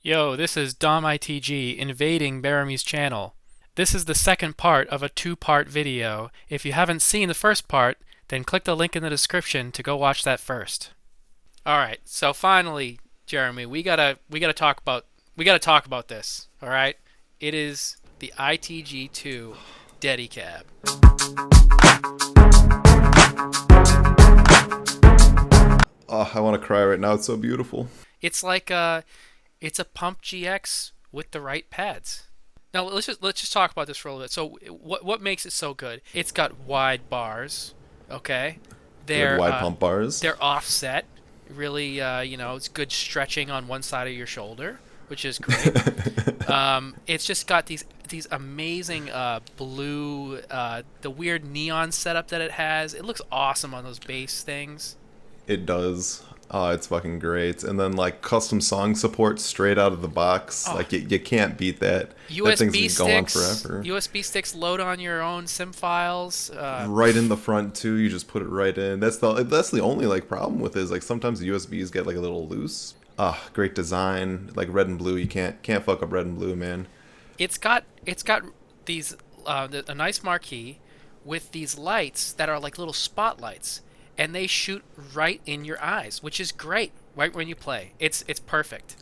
Yo, this is Dom ITG invading Baramy's channel. This is the second part of a two-part video. If you haven't seen the first part, then click the link in the description to go watch that first. All right, so finally, Jeremy, we gotta talk about this. All right, it is the ITG2 Daddy Cab. Oh, I want to cry right now. It's so beautiful. It's it's a Pump GX with the right pads. Now let's just talk about this for a little bit. So what makes it so good? It's got wide bars. Okay, Good they're wide uh, pump bars. they're offset. Really, it's good stretching on one side of your shoulder, which is great. It's just got these amazing blue, the weird neon setup that it has. It looks awesome on those bass things. It does. Oh, it's fucking great. And then like custom song support straight out of the box. Oh, Like you can't beat that. That thing's USB been going sticks, forever. USB sticks load on your own SIM files. Right in the front too. You just put it right in. That's the only like problem with it is like sometimes the USBs get like a little loose. Ah, great design. Like red and blue. You can't fuck up red and blue, man. It's got these a nice marquee with these lights that are like little spotlights, and they shoot right in your eyes, which is great. Right when you play, it's perfect.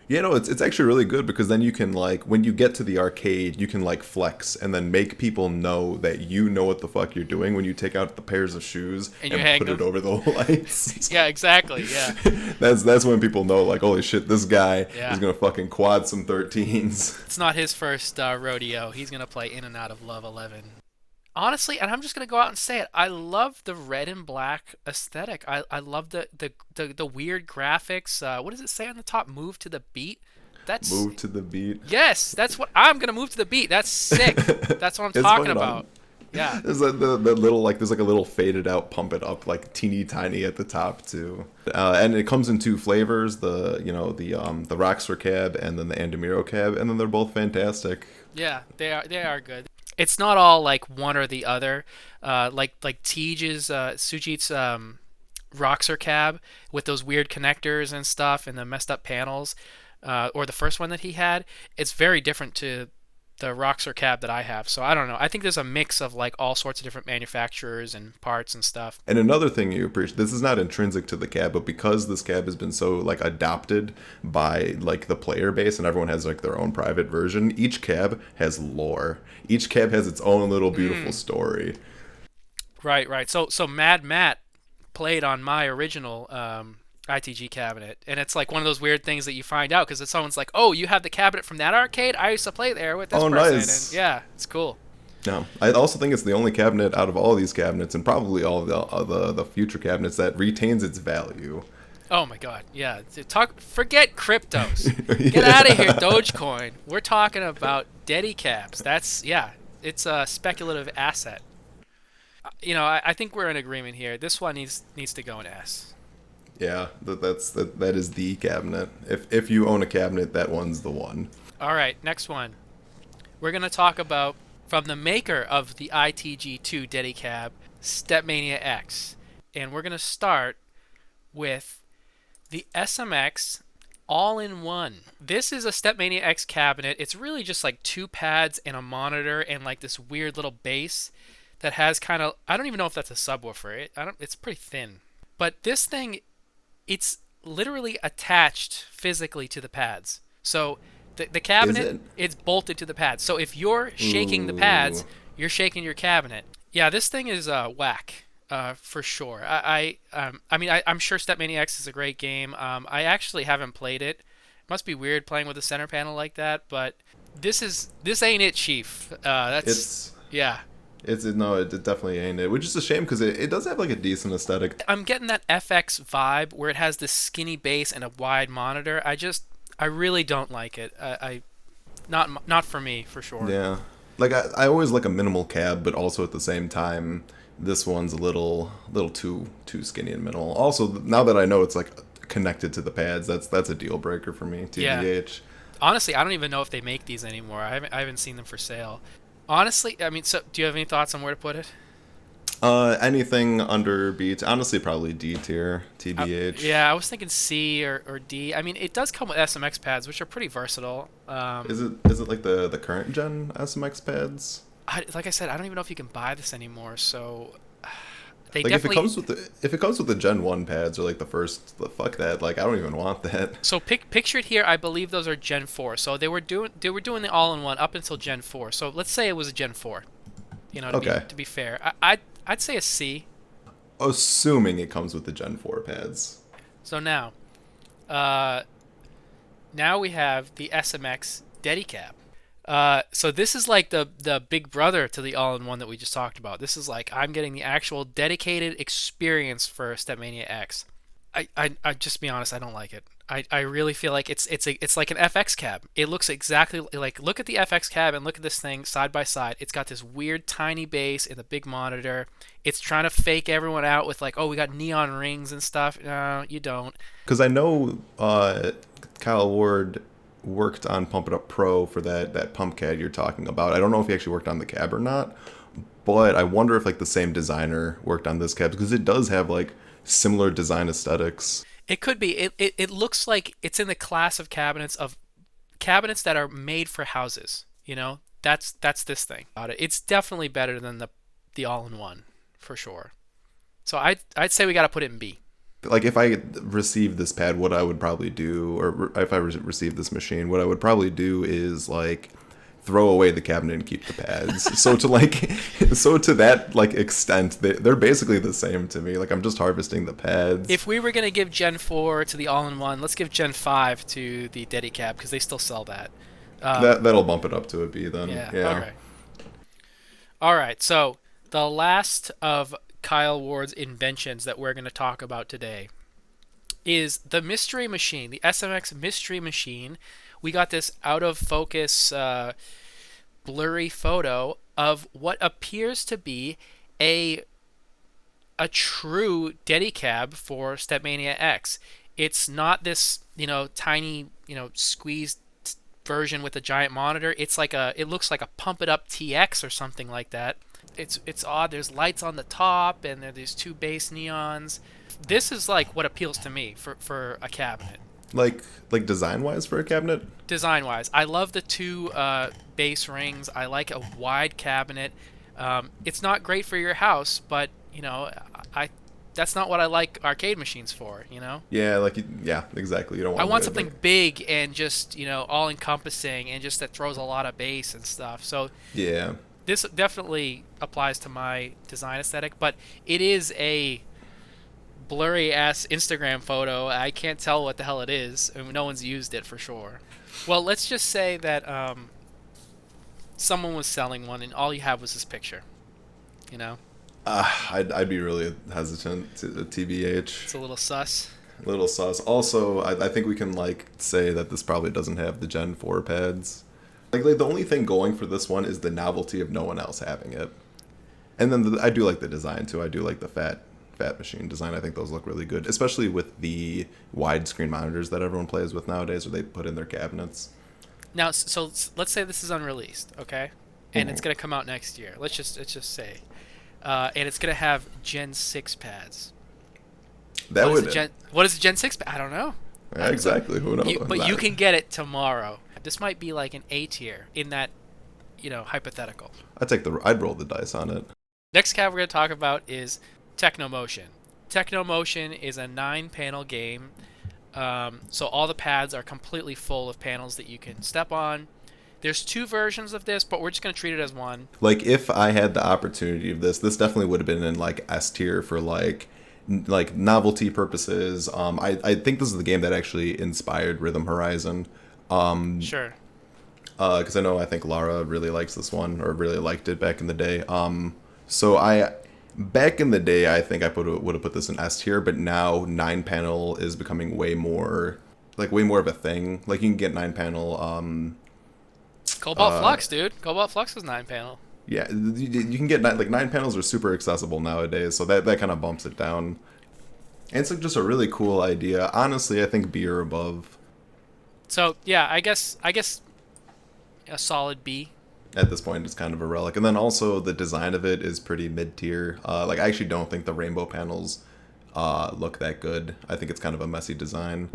You know, it's actually really good because then you can like when you get to the arcade, you can like flex and then make people know that you know what the fuck you're doing when you take out the pairs of shoes And you and hang put it them. over the lights. Yeah, exactly. Yeah, That's when people know like holy shit, this guy yeah. is gonna fucking quad some 13s. It's not his first rodeo. He's gonna play in and out of Love 11. Honestly, and I'm just gonna go out and say it. I love the red and black aesthetic. I love the weird graphics. What does it say on the top? Move to the beat. That's Move to the beat. yes. That's what I'm gonna move to the beat. That's sick. That's what I'm It's talking fucking about. Yeah. There's like the little like there's like a little faded out pump it up like teeny tiny at the top too, and it comes in two flavors the Rockstar cab and then the Andamiro cab and then they're both fantastic. Yeah, they are good. It's not all like one or the other. Like Tej's Sujit's Roxor cab with those weird connectors and stuff and the messed up panels, or the first one that he had. It's very different to the Roxor cab that I have. So I don't know. I think there's a mix of like all sorts of different manufacturers and parts and stuff. And another thing you appreciate, this is not intrinsic to the cab, but because this cab has been so like adopted by like the player base and everyone has like their own private version, each cab has lore. Each cab has its own little beautiful story. Right, right. So Mad Matt played on my original ITG cabinet, and it's like one of those weird things that you find out because someone's like, "Oh, you have the cabinet from that arcade? I used to play there with this Oh, person," nice. and yeah, it's cool. No, I also think it's the only cabinet out of all these cabinets and probably all the future cabinets that retains its value. Oh my God, yeah. Forget cryptos. Get out of here, Dogecoin. We're talking about Daddy Cabs. That's yeah. It's a speculative asset. I think we're in agreement here. This one needs to go in S. Yeah, that is the cabinet. If you own a cabinet, that one's the one. All right, next one. We're gonna talk about from the maker of the ITG2 Daddy Cab, StepManiaX, and we're gonna start with the SMX all-in-one. This is a StepManiaX cabinet. It's really just like two pads and a monitor and like this weird little base that has kind of I don't even know if that's a subwoofer. It's pretty thin. But this thing it's literally attached physically to the pads. So the Is cabinet it? it's bolted to the pads. So if you're shaking the Ooh. pads, you're shaking your cabinet. Yeah, this thing is whack. For sure. I'm sure StepManiaX is a great game. I actually haven't played it. Must be weird playing with a center panel like that, but this ain't it, Chief. That's It's yeah. no, it definitely ain't it. Which is a shame because it does have like a decent aesthetic. I'm getting that FX vibe where it has this skinny base and a wide monitor. I really don't like it. Not for me for sure. Yeah, like I always like a minimal cab, but also at the same time, this one's a little too skinny and minimal. Also, now that I know it's like connected to the pads, that's a deal breaker for me. Yeah. TBH. Honestly, I don't even know if they make these anymore. I haven't seen them for sale. Honestly, I mean, so do you have any thoughts on where to put it? Anything under B, honestly, probably D tier, TBH. Yeah, I was thinking C or D. I mean, it does come with SMX pads, which are pretty versatile. Is it like the current gen SMX pads? Like I said, I don't even know if you can buy this anymore. So they Like if it definitely. comes with the Gen 1 pads or like fuck that. Like I don't even want that. So pictured here, I believe those are Gen 4. So they were doing the all-in-one up until Gen 4. So let's say it was a Gen 4. To be Okay. to be fair, I'd say a C. Assuming it comes with the Gen 4 pads. So uh, now we have the SMX Daddy Cab. So this is like the big brother to the all-in-one that we just talked about. This is like I'm getting the actual dedicated experience for StepManiaX. I just be honest, I don't like it. I really feel like it's like an FX cab. It looks exactly like look at the FX cab and look at this thing side by side. It's got this weird tiny bass and the big monitor. It's trying to fake everyone out with like, oh, we got neon rings and stuff. No, you don't. Because I know Kyle Ward worked on Pump It Up Pro for that pump cad you're talking about. I don't know if he actually worked on the cab or not, but I wonder if like the same designer worked on this cab because it does have like similar design aesthetics. It could be. It looks like it's in the class of cabinets that are made for houses. That's this thing. It's definitely better than the all-in-one for sure. So I'd say we got to put it in B. Like if I received this pad, what I would probably do, or if I received this machine, what I would probably do is like throw away the cabinet and keep the pads. So to that like extent, they're basically the same to me. Like I'm just harvesting the pads. If we were gonna give Gen 4 to the all-in-one, let's give Gen 5 to the Daddy Cab because they still sell that. That'll bump it up to a B then. Yeah. Yeah. Okay. All right. So the last of Kyle Ward's inventions that we're going to talk about today is the mystery machine, the SMX mystery machine. We got this out of focus, blurry photo of what appears to be a a true Dedicab for StepMania X. It's not this, tiny, squeezed version with a giant monitor. It looks like a pump it up TX or something like that. It's odd. There's lights on the top and there's two base neons. This is like what appeals to me for a cabinet. Like design wise for a cabinet. Design wise, I love the two base rings. I like a wide cabinet. It's not great for your house, but I that's not what I like arcade machines for. Yeah, yeah, exactly. You don't I want want to something big and just all encompassing and just that throws a lot of bass and stuff. So yeah. this definitely applies to my design aesthetic, but it is a blurry ass Instagram photo. I can't tell what the hell it is, and no one's used it for sure. Well, let's just say that someone was selling one, and all you have was this picture. You know, I'd be really hesitant to TBH. it's a little sus. Little sus. Also, I think we can like say that this probably doesn't have the Gen 4 pads. Like the only thing going for this one is the novelty of no one else having it. And then I do like the design too. I do like the fat machine design. I think those look really good, especially with the widescreen monitors that everyone plays with nowadays, or they put in their cabinets. Now, so let's say this is unreleased, okay, and it's gonna come out next year. Let's just say, and it's gonna have Gen 6 pads. That would. What is a Gen 6 pad? I don't know. Yeah, exactly. Who knows? But you can get it tomorrow. This might be like an A tier in that, hypothetical. I'd roll the dice on it. Next cab we're gonna talk about is Techno Motion. Techno Motion is a 9-panel game. So all the pads are completely full of panels that you can step on. There's 2 versions of this, but we're just going to treat it as one. Like if I had the opportunity of this definitely would have been in like S tier for like novelty purposes. I think this is the game that actually inspired Rhythm Horizon. Sure. Because I think Lara really likes this one, or really liked it back in the day. Back in the day, I think I would have put this in S tier, but now 9-panel is becoming way more of a thing. Like you can get 9-panel. Cobalt Flux, dude. Cobalt Flux is 9-panel. Yeah, you can get 9 panels are super accessible nowadays, so that kind of bumps it down. And it's like just a really cool idea. Honestly, I think B or above. So yeah, I guess a solid B. At this point, it's kind of a relic. And then also the design of it is pretty mid tier. Like I actually don't think the rainbow panels look that good. I think it's kind of a messy design.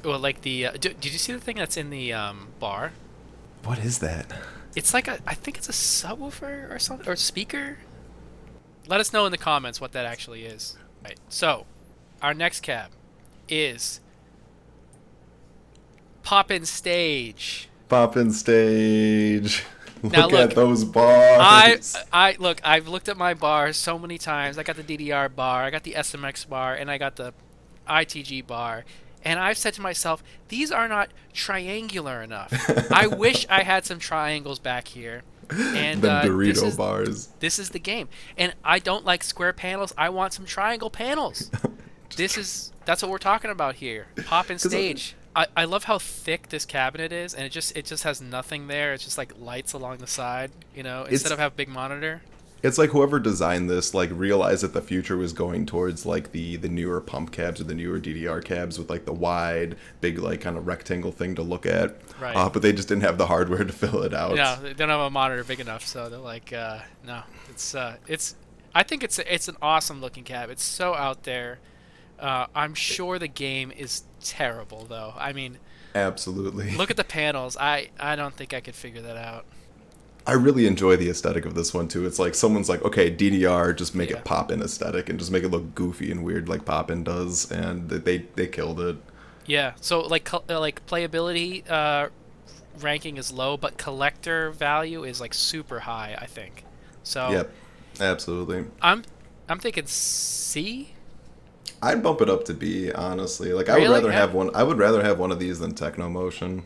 Well, like did you see the thing that's in the bar? What is that? It's like I think it's a subwoofer or something or speaker. Let us know in the comments what that actually is. Right. So, our next cab is Poppin' Stage. Poppin' Stage. Now Look look, at those I bars. I look, I've looked at my bars so many times. I got the DDR bar, I got the SMX bar, and I got the ITG bar. And I've said to myself, these are not triangular enough. I wish I had some triangles back here. And Them Dorito bars. this is the game. And I don't like square panels. I want some triangle panels. That's what we're talking about here. Pop and stage. I love how thick this cabinet is, and it just has nothing there. It's just like lights along the side, instead of have big monitor. It's like whoever designed this like realized that the future was going towards like the newer pump cabs or the newer DDR cabs with like the wide, big like kind of rectangle thing to look at. Right. But they just didn't have the hardware to fill it out. No, they don't have a monitor big enough, so they're like, no. It's. I think it's an awesome looking cab. It's so out there. I'm sure the game is terrible though. I mean, Absolutely. look at the panels. I don't think I could figure that out. I really enjoy the aesthetic of this one too. It's like someone's like, okay, DDR, just make Yeah. it pop-in aesthetic and just make it look goofy and weird like pop-in does, and they killed it. Yeah. So like playability ranking is low, but collector value is like super high, I think. So Yep, absolutely. I'm thinking C. I'd bump it up to B, honestly. Like I would Really? rather Yeah. have one. I would rather have one of these than Techno Motion,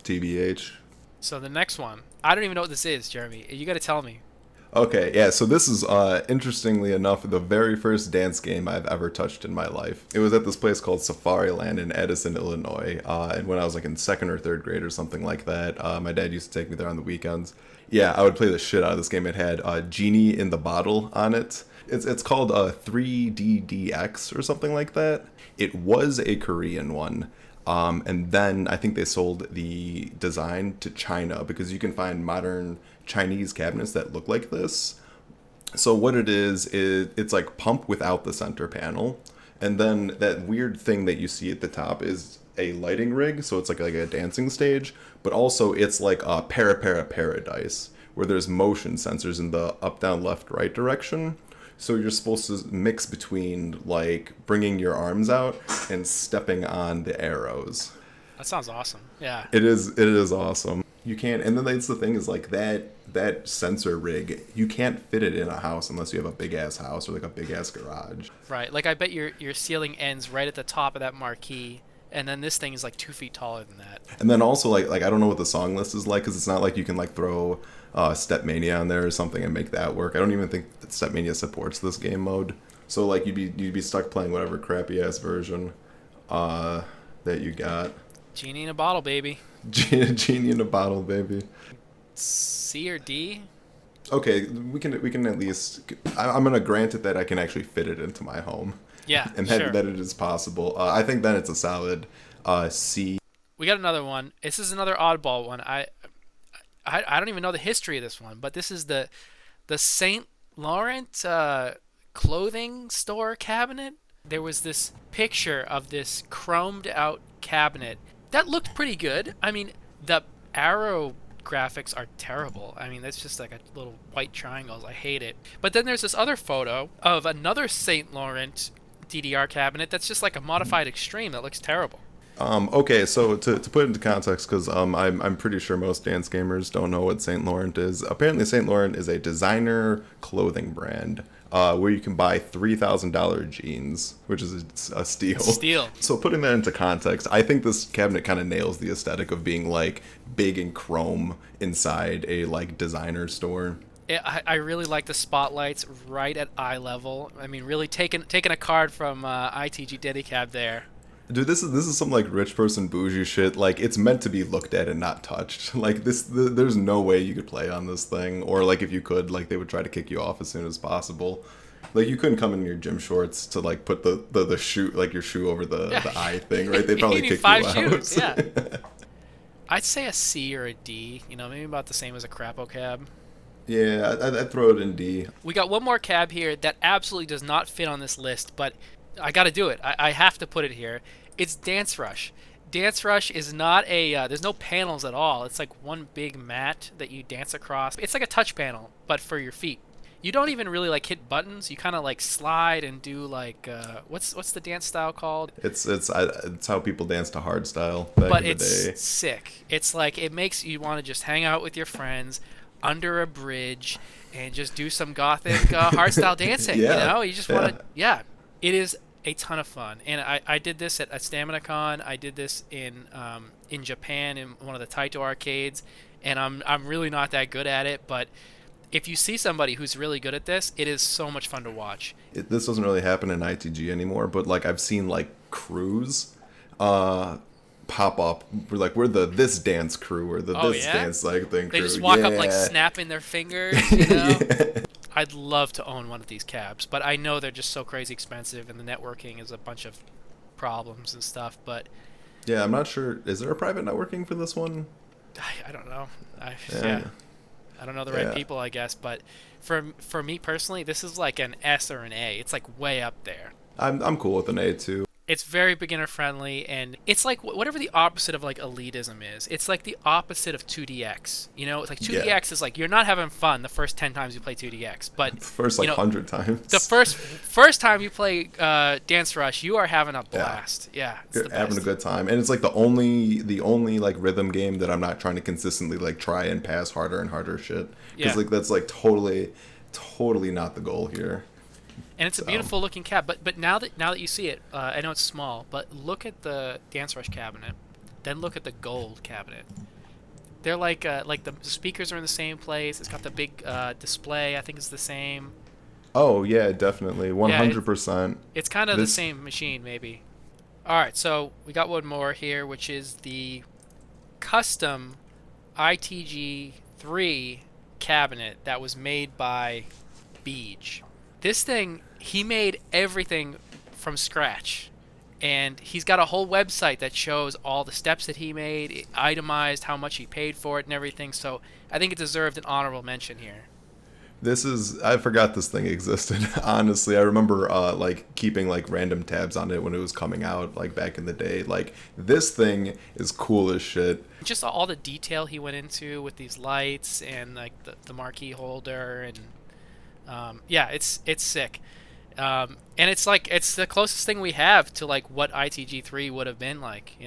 TBH. So the next one, I don't even know what this is, Jeremy. You got to tell me. Okay, yeah, so this is, interestingly enough, the very first dance game I've ever touched in my life. It was at this place called Safari Land in Edison, Illinois, and when I was like in second or third grade or something like that, my dad used to take me there on the weekends. Yeah, I would play the shit out of this game. It had Genie in the Bottle on it. It's called 3DDX or something like that. It was a Korean one. And then I think they sold the design to China because you can find modern Chinese cabinets that look like this. So what it is it's like pump without the center panel. And then that weird thing that you see at the top is a lighting rig. So it's like a dancing stage, but also it's like a paradise where there's motion sensors in the up, down, left, right direction. So you're supposed to mix between like bringing your arms out and stepping on the arrows. That sounds awesome. Yeah. It is awesome. You can't, and then that's the thing is like that sensor rig, you can't fit it in a house unless you have a big ass house or like a big ass garage. Right. Like I bet your ceiling ends right at the top of that marquee, and then this thing is like 2 feet taller than that. And then also like I don't know what the song list is like because it's not like you can like throw StepMania on there or something and make that work. I don't even think that StepMania supports this game mode. So like you'd be stuck playing whatever crappy ass version that you got. Genie in a bottle, baby. Genie in a bottle, baby. C or D? Okay, we can at least. I'm gonna grant it that I can actually fit it into my home. Yeah, And that, sure. that it is possible. I think then it's a solid C. We got another one. This is another oddball one. I don't even know the history of this one, but this is the Saint Laurent clothing store cabinet. There was this picture of this chromed out cabinet that looked pretty good. I mean, the arrow graphics are terrible. I mean, that's just like a little white triangles. I hate it. But then there's this other photo of another Saint Laurent DDR cabinet that's just like a modified extreme that looks terrible. Okay, so to put it into context, because I'm pretty sure most dance gamers don't know what Saint Laurent is. Apparently, Saint Laurent is a designer clothing brand where you can buy $3,000 jeans, which is a steal. Steal. So putting that into context, I think this cabinet kind of nails the aesthetic of being like big and chrome inside a like designer store. I really like the spotlights right at eye level. I mean, really taking a card from ITG Daddy Cab there. Dude, this is some like rich person bougie shit. Like it's meant to be looked at and not touched. Like there's no way you could play on this thing, or like if you could, like they would try to kick you off as soon as possible. Like you couldn't come in your gym shorts to like put the shoe like your shoe over the eye thing, right? They'd probably You need kick 5 you out. shoes, yeah. I'd say a C or a D. Maybe about the same as a Crapo cab. Yeah, I'd throw it in D. We got one more cab here that absolutely does not fit on this list, but I got to do it. I have to put it here. It's Dance Rush. Dance Rush is not there's no panels at all. It's like one big mat that you dance across. It's like a touch panel, but for your feet. You don't even really like hit buttons. You kind of like slide and do like what's the dance style called? It's how people dance to hard style back But in the it's day. sick. It's like it makes you want to just hang out with your friends under a bridge and just do some gothic hardstyle dancing. Yeah, You just want yeah. to, yeah. It is a ton of fun, and I did this at StaminaCon. I did this in Japan in one of the Taito arcades, and I'm really not that good at it, but if you see somebody who's really good at this, it is so much fun to watch. This doesn't really happen in ITG anymore, but like I've seen like crews uh pop up. We're the this dance crew or the Oh this yeah, dance like thing they crew. just walk up like Yeah. snapping their fingers. Yeah. I'd love to own one of these cabs, but I know they're just so crazy expensive, and the networking is a bunch of problems and stuff. But Yeah, I'm not sure. Is there a private networking for this one? I don't know. Yeah. Yeah, I don't know the right Yeah. people, I guess. But for me personally, this is like an S or an A. It's like way up there. I'm cool with an A too. It's very beginner friendly, and it's like whatever the opposite of like elitism is. It's like the opposite of 2DX. It's like Yeah. 2DX is like you're not having fun the first 10 times you play 2DX, but The first you like know 100 times. the first time you play Dance Rush, you are having a Yeah. blast. Yeah, it's You're the having a best. good time, and it's like the only like rhythm game that I'm not trying to consistently like try and pass harder and harder shit, because Yeah, like that's like totally not the goal here. and it's a So beautiful looking cab. But now that you see it, I know it's small, but look at the Dance Rush cabinet, then look at the gold cabinet. They're like the speakers are in the same place. It's got the big display. I think it's the same. oh yeah, definitely Yeah, 100%. it's kind of the This same machine, maybe. All right, so we got one more here, which is the custom ITG3 cabinet that was made by Beej. This thing, he made everything from scratch. And he's got a whole website that shows all the steps that he made, itemized how much he paid for it and everything. So I think it deserved an honorable mention here. this is I forgot this thing existed. Honestly, I remember like keeping like random tabs on it when it was coming out like back in the day. Like this thing is cool as shit. Just all the detail he went into with these lights and like the marquee holder and yeah, it's sick. And it's like it's the closest thing we have to like what ITG3 would have been like.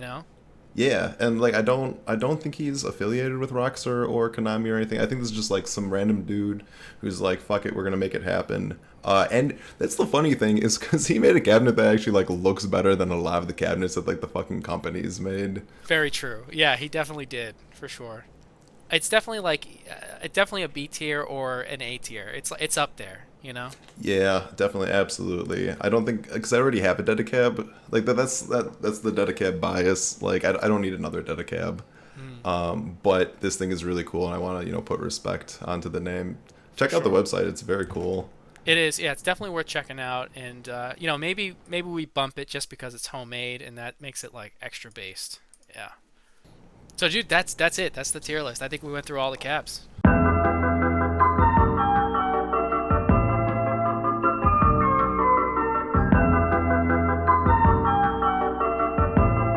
Yeah, and like I don't think he's affiliated with Rockstar or Konami or anything. I think this is just like some random dude who's like, fuck it, we're gonna make it happen. And that's the funny thing is because he made a cabinet that actually like looks better than a lot of the cabinets that like the fucking companies made. Very true. Yeah, he definitely did for sure. It's definitely definitely a B tier or an A tier. It's up there. Yeah, definitely, absolutely. I don't think because I already have a Dedicab. Like that's the Dedicab bias. Like I don't need another Dedicab. Mm, But this thing is really cool, and I want to put respect onto the name. for Check out the sure. website; it's very cool. It is. Yeah, it's definitely worth checking out. And maybe we bump it just because it's homemade, and that makes it like extra based. Yeah. So, dude, that's it. That's the tier list. I think we went through all the cabs.